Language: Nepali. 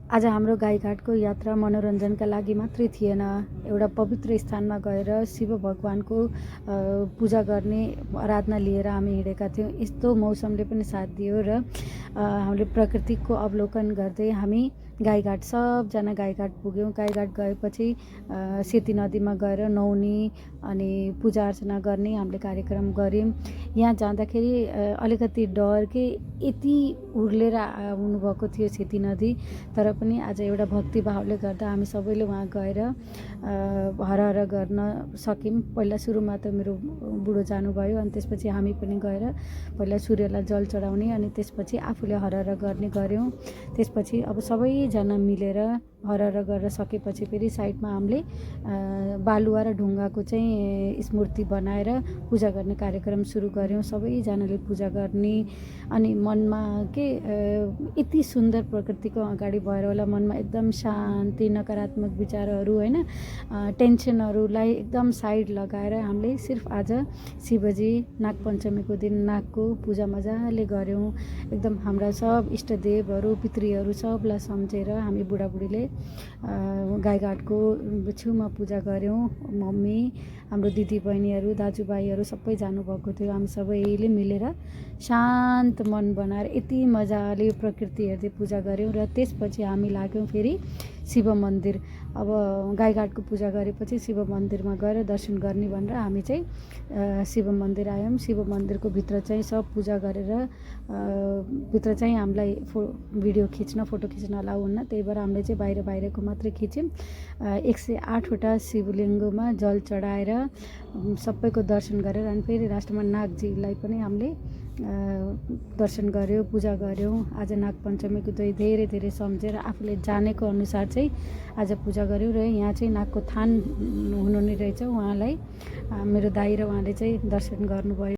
आज हाम्रो गाईघाटको यात्रा मनोरञ्जनका लागि मात्रै थिएन, एउटा पवित्र स्थानमा गएर शिव भगवानको पूजा गर्ने आराधना लिएर हामी हिँडेका थियौँ। यस्तो मौसमले पनि साथ दियो र हामीले प्रकृतिको अवलोकन गर्दै हामी गाईघाट सबजना गाईघाट पुग्यौँ। गाईघाट गएपछि सेती नदीमा गएर नुहाउने अनि पूजा अर्चना गर्ने हामीले कार्यक्रम गऱ्यौँ। यहाँ जाँदाखेरि अलिकति डर कि यति उर्लेर आउनुभएको थियो सेती नदी, तर पनि आज एउटा भक्तिभावले गर्दा हामी सबैले वहाँ गएर हर हर गर्न सक्यौँ। पहिला सुरुमा त मेरो बुढो जानुभयो अनि त्यसपछि हामी पनि गएर पहिला सूर्यलाई जल चढाउने अनि त्यसपछि आफूले हर हर गर्ने गऱ्यौँ। त्यसपछि अब सबैजना मिलेर हर हर गरेर सकेपछि फेरि साइडमा हामीले बालुवा र ढुङ्गाको चाहिँ स्मूर्ति बनाएर पूजा गर्ने कार्यक्रम सुरु गऱ्यौँ। सबैजनाले पूजा गर्ने अनि मनमा के यति सुन्दर प्रकृतिको अगाडि भएर होला मनमा एकदम शान्ति, नकारात्मक विचारहरू होइन, टेन्सनहरूलाई एकदम साइड लगाएर हामीले सिर्फ आज शिवजी नागपञ्चमीको दिन नागको पूजा मजाले गऱ्यौँ। एकदम हाम्रा सब इष्टदेवहरू पितृहरू सबलाई सम्झेर हामी बुढाबुढीले गाईघाटको छेउमा पूजा गऱ्यौँ। मम्मी, हाम्रो दिदीबहिनीहरू, दाजुभाइहरू सबै जानुभएको थियो। हामी सबैले मिलेर शान्त मन बनाएर यति मजाले प्रकृति हेर्दै पूजा गऱ्यौँ र त्यसपछि हामी लाग्यौँ फेरि शिव मन्दिर। अब गाईघाटको पूजा गरेपछि शिव मन्दिरमा गएर दर्शन गर्ने भनेर हामी चाहिँ शिव मन्दिर आयौँ। शिव मन्दिरको भित्र चाहिँ सब पूजा गरेर भित्र चाहिँ हामीलाई भिडियो खिच्न, फोटो खिच्न अलाउ हुन्न, त्यही भएर हामीले चाहिँ बाहिरको मात्रै खिच्यौँ। 108वटा शिवलिङ्गमा जल चढाएर सबैको दर्शन गरेर अनि फेरि लास्टमा नागजीलाई पनि हामीले दर्शन गऱ्यौँ, पूजा गऱ्यौँ। आज नागपञ्चमीको धेरै धेरै सम्झेर आफूले जानेको अनुसार चाहिँ आज पूजा गऱ्यौँ र यहाँ चाहिँ नागको थान हुनु नै रहेछ। उहाँलाई मेरो दाइ र उहाँले चाहिँ दर्शन गर्नुभयो।